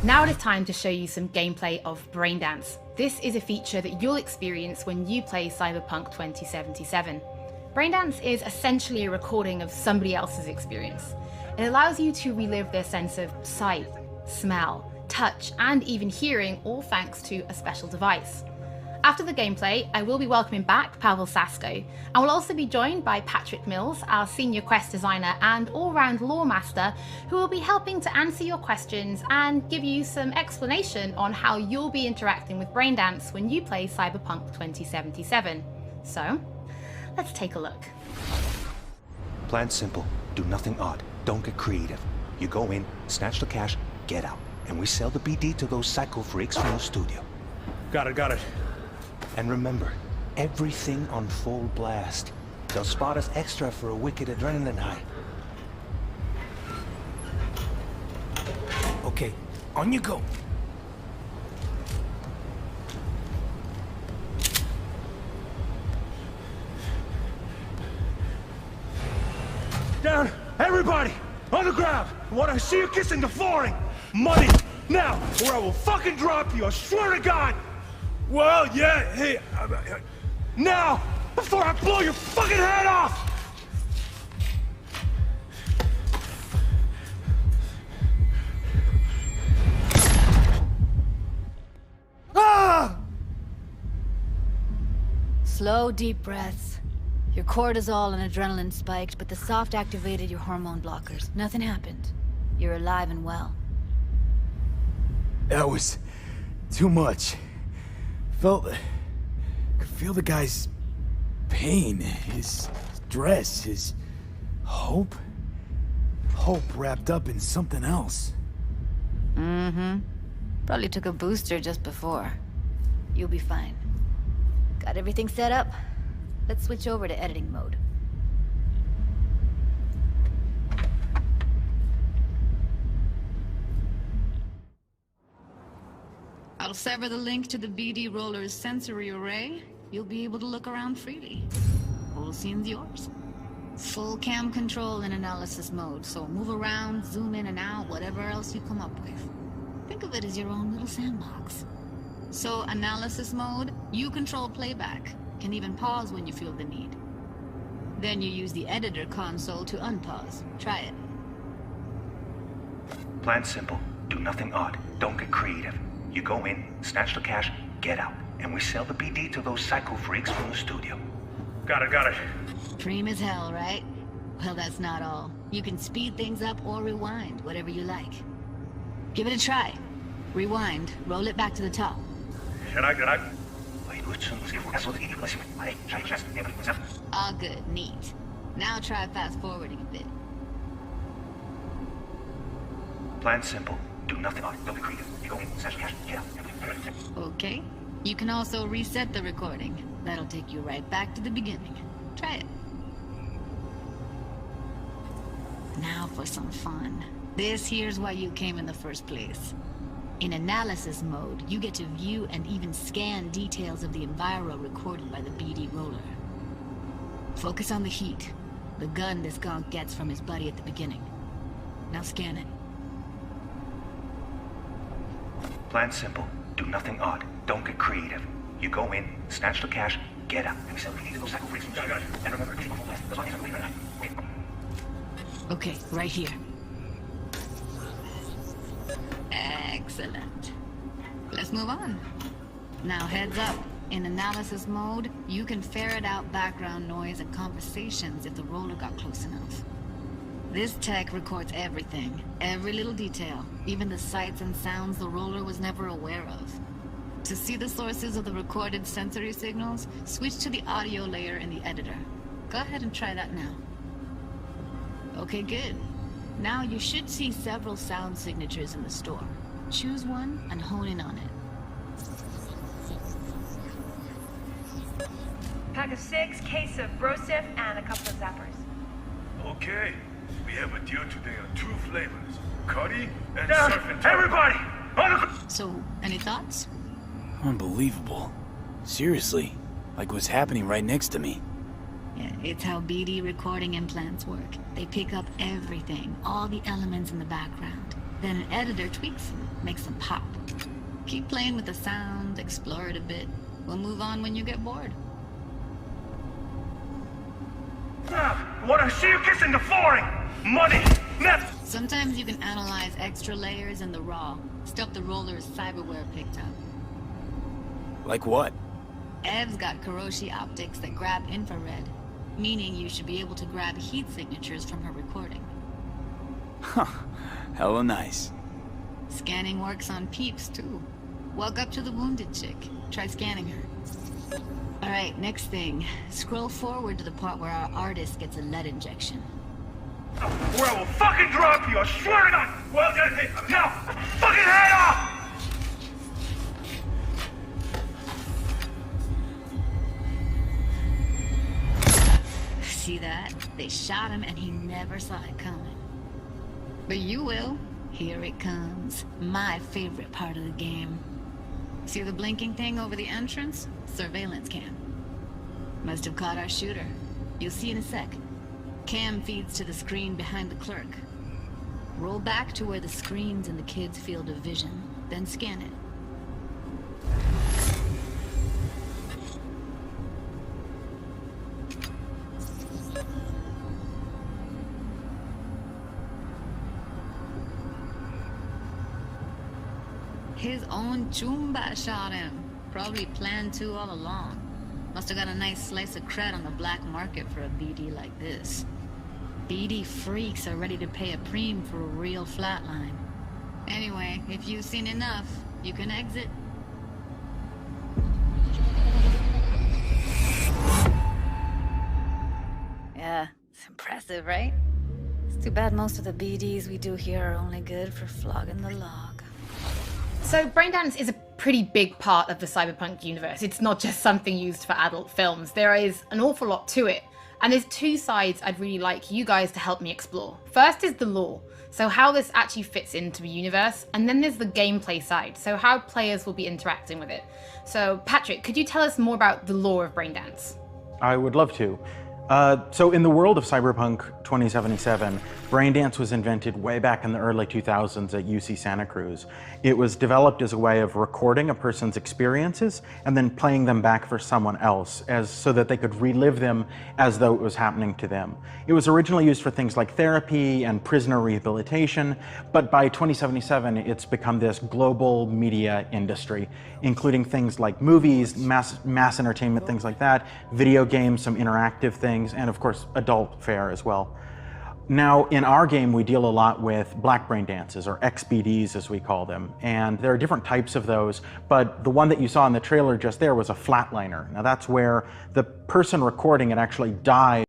Now it is time to show you some gameplay of Braindance. This is a feature that you'll experience when you play Cyberpunk 2077. Braindance is essentially a recording of somebody else's experience. It allows you to relive their sense of sight, smell, touch, and even hearing, all thanks to a special device. After the gameplay, I will be welcoming back Pavel Sasko, and will also be joined by Patrick Mills, our senior quest designer and all-round lore master, who will be helping to answer your questions and give you some explanation on how you'll be interacting with Braindance when you play Cyberpunk 2077. So, let's take a look. Plan simple. Do nothing odd. Don't get creative. You go in, snatch the cash, get out. And we sell the BD to those psycho freaks from the studio. Got it. And remember, everything on full blast. They'll spot us extra for a wicked adrenaline high. Okay, on you go. Down! Everybody! On the ground! I want to see you kissing the flooring! Money! Now! Or I will fucking drop you, I swear to God! Well, yeah, hey... now! Before I blow your fucking head off! Ah! Slow, deep breaths. Your cortisol and adrenaline spiked, but the soft activated your hormone blockers. Nothing happened. You're alive and well. That was too much. Could feel the guy's pain, his stress, his hope. Hope wrapped up in something else. Mm-hmm. Probably took a booster just before. You'll be fine. Got everything set up? Let's switch over to editing mode. I'll sever the link to the BD Roller's sensory array. You'll be able to look around freely. Whole scene's yours. Full cam control in analysis mode, so move around, zoom in and out, whatever else you come up with. Think of it as your own little sandbox. So, analysis mode, you control playback. Can even pause when you feel the need. Then you use the editor console to unpause. Try it. Plan simple. Do nothing odd. Don't get creative. You go in, snatch the cash, get out. And we sell the BD to those psycho freaks from the studio. Got it. Cream as hell, right? Well, that's not all. You can speed things up or rewind, whatever you like. Give it a try. Rewind, roll it back to the top. Can I... All good, neat. Now try fast forwarding a bit. Plan simple. Do nothing odd. Don't be creative. You go in, snatch the cash, get out. Okay. You can also reset the recording. That'll take you right back to the beginning. Try it. Now for some fun. This here's why you came in the first place. In analysis mode, you get to view and even scan details of the enviro recorded by the BD Roller. Focus on the heat, the gun this gonk gets from his buddy at the beginning. Now scan it. Plan simple. Do nothing odd. Don't get creative. You go in, snatch the cash, get out. And we sell the BD to those psycho freaks from the studio. And remember, everything on full blast. That's why Okay, right here. Excellent. Let's move on. Now heads up. In analysis mode, you can ferret out background noise and conversations if the roller got close enough. This tech records everything, every little detail, even the sights and sounds the roller was never aware of. To see the sources of the recorded sensory signals, switch to the audio layer in the editor. Go ahead and try that now. Okay, good. Now you should see several sound signatures in the store. Choose one and hone in on it. Pack of 6, case of Brosif, and a couple of zappers. Okay. We have a deal today on 2 flavors. Cuddy and Down. surf and everybody! On the... So, any thoughts? Unbelievable. Seriously, like what's happening right next to me. Yeah, it's how BD recording implants work. They pick up everything, all the elements in the background. Then an editor tweaks them, makes them pop. Keep playing with the sound, explore it a bit. We'll move on when you get bored. What I see you kissing the flooring! Money! Now! Sometimes you can analyze extra layers in the raw, stuff the roller's cyberware picked up. Like what? Ev's got Kiroshi optics that grab infrared, meaning you should be able to grab heat signatures from her recording. Huh. Hella nice. Scanning works on peeps, too. Walk up to the wounded chick. Try scanning her. Alright, next thing. Scroll forward to the part where our artist gets a lead injection. Where I will fucking drop you, I swear to God! Well, now, fucking head off! See that? They shot him and he never saw it coming. But you will. Here it comes. My favorite part of the game. See the blinking thing over the entrance? Surveillance cam. Must have caught our shooter. You'll see in a sec. Cam feeds to the screen behind the clerk. Roll back to where the screen's in the kid's field of vision, then scan it. His own Chumba shot him. Probably planned to all along. Must have got a nice slice of cred on the black market for a BD like this. BD freaks are ready to pay a preem for a real flatline. Anyway, if you've seen enough, you can exit. Yeah, it's impressive, right? It's too bad most of the BDs we do here are only good for flogging the log. So Braindance is a pretty big part of the Cyberpunk universe. It's not just something used for adult films. There is an awful lot to it. And there's two sides I'd really like you guys to help me explore. First is the lore, so how this actually fits into the universe. And then there's the gameplay side, so how players will be interacting with it. So Patrick, could you tell us more about the lore of Braindance? I would love to. So in the world of Cyberpunk 2077, Braindance was invented way back in the early 2000s at UC Santa Cruz. It was developed as a way of recording a person's experiences and then playing them back for someone else so that they could relive them as though it was happening to them. It was originally used for things like therapy and prisoner rehabilitation, but by 2077 it's become this global media industry, including things like movies, mass entertainment, things like that, video games, some interactive things, and of course adult fare as well. Now in our game we deal a lot with black brain dances, or XBDs as we call them, and there are different types of those, but the one that you saw in the trailer just there was a flatliner. Now that's where the person recording it actually died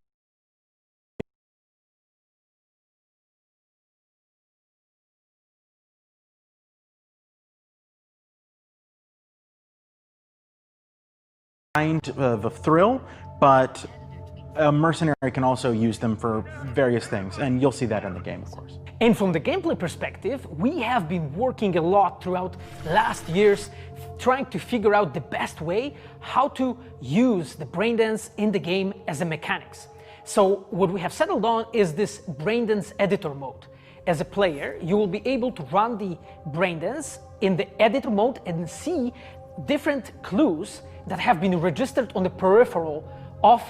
of a thrill, but a mercenary can also use them for various things, and you'll see that in the game, of course. And from the gameplay perspective, we have been working a lot throughout last years trying to figure out the best way how to use the Braindance in the game as a mechanics. So what we have settled on is this Braindance editor mode. As a player, you will be able to run the Braindance in the editor mode and see different clues that have been registered on the peripheral of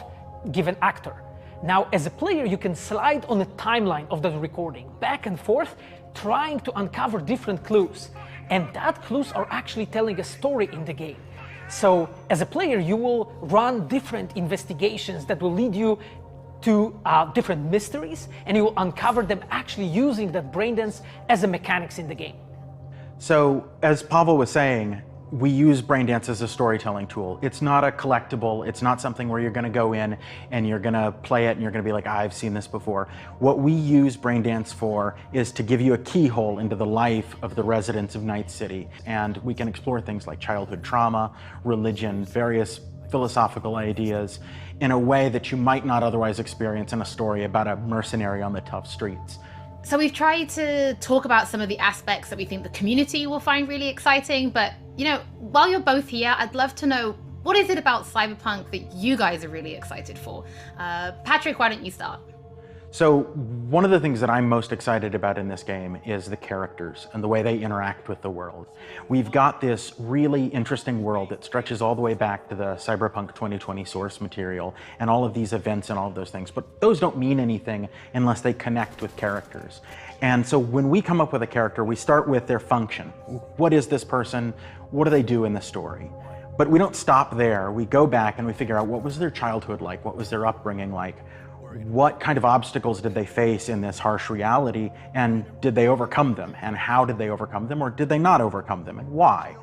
given actor. Now, as a player, you can slide on the timeline of the recording, back and forth, trying to uncover different clues. And that clues are actually telling a story in the game. So, as a player, you will run different investigations that will lead you to different mysteries, and you will uncover them actually using that Braindance as a mechanics in the game. So, as Pavel was saying, we use Braindance as a storytelling tool. It's not a collectible. It's not something where you're going to go in and you're going to play it and you're going to be like, I've seen this before. What we use Braindance for is to give you a keyhole into the life of the residents of Night City. And we can explore things like childhood trauma, religion, various philosophical ideas in a way that you might not otherwise experience in a story about a mercenary on the tough streets. So we've tried to talk about some of the aspects that we think the community will find really exciting, but you know, while you're both here, I'd love to know, what is it about Cyberpunk that you guys are really excited for? Patrick, why don't you start? So one of the things that I'm most excited about in this game is the characters and the way they interact with the world. We've got this really interesting world that stretches all the way back to the Cyberpunk 2020 source material and all of these events and all of those things, but those don't mean anything unless they connect with characters. And so when we come up with a character, we start with their function. What is this person? What do they do in the story? But we don't stop there. We go back and we figure out what was their childhood like? What was their upbringing like? What kind of obstacles did they face in this harsh reality, and did they overcome them? And how did they overcome them, or did they not overcome them, and why?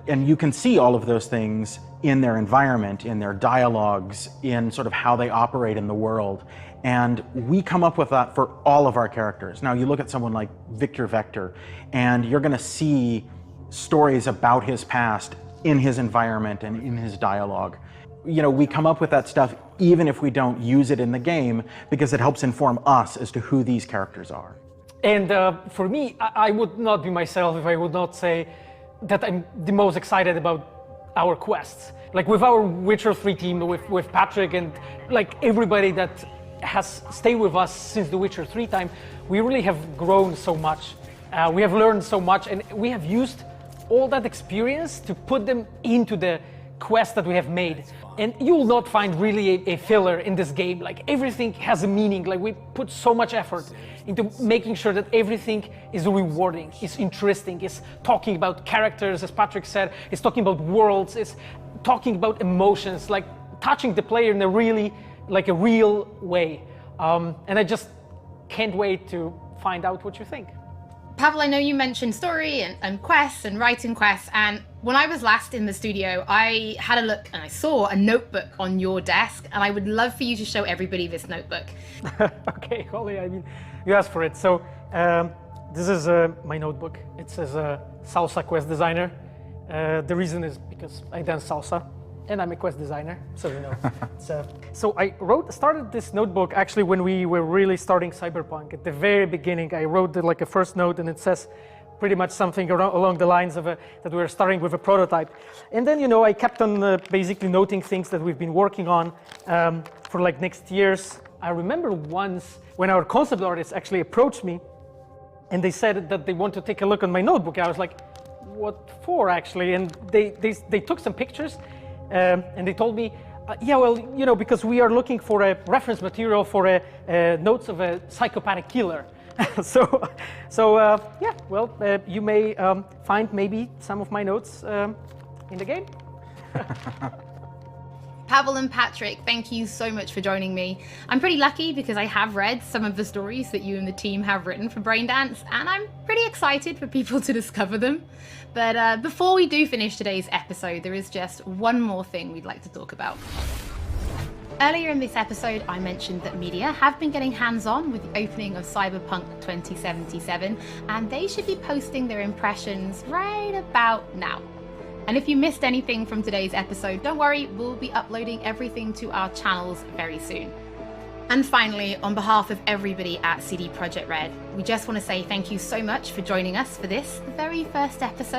And you can see all of those things in their environment, in their dialogues, in sort of how they operate in the world. And we come up with that for all of our characters. Now you look at someone like Victor Vector, and you're gonna see stories about his past in his environment and in his dialogue. You know, we come up with that stuff even if we don't use it in the game, because it helps inform us as to who these characters are. And for me, I would not be myself if I would not say that I'm the most excited about our quests. Like with our Witcher 3 team, with Patrick and like everybody that has stayed with us since the Witcher 3 time, we really have grown so much. We have learned so much, and we have used all that experience to put them into the quest that we have made. And you will not find really a filler in this game. Like everything has a meaning. Like we put so much effort into making sure that everything is rewarding, is interesting, is talking about characters, as Patrick said, is talking about worlds, is talking about emotions, like touching the player in a really, like a real way. And I just can't wait to find out what you think. Pavel, I know you mentioned story and quests and writing quests, and when I was last in the studio, I had a look and I saw a notebook on your desk, and I would love for you to show everybody this notebook. Okay, Holly, I mean, you asked for it. So this is my notebook. It says Salsa Quest Designer. The reason is because I dance salsa, and I'm a quest designer, so you know. So I started this notebook actually when we were really starting Cyberpunk. At the very beginning, I wrote like a first note, and it says pretty much something along the lines of that we were starting with a prototype. And then, you know, I kept on basically noting things that we've been working on for like next years. I remember once when our concept artists actually approached me, and they said that they want to take a look on my notebook. I was like, what for actually? And they took some pictures. And they told me, yeah, well, you know, because we are looking for a reference material for notes of a psychopathic killer. so yeah, well, you may find maybe some of my notes in the game. Pavel and Patrick, thank you so much for joining me. I'm pretty lucky because I have read some of the stories that you and the team have written for Braindance, and I'm pretty excited for people to discover them. But before we do finish today's episode, there is just one more thing we'd like to talk about. Earlier in this episode, I mentioned that media have been getting hands-on with the opening of Cyberpunk 2077, and they should be posting their impressions right about now. And if you missed anything from today's episode, don't worry, we'll be uploading everything to our channels very soon. And finally, on behalf of everybody at CD Projekt Red, we just want to say thank you so much for joining us for this, the very first episode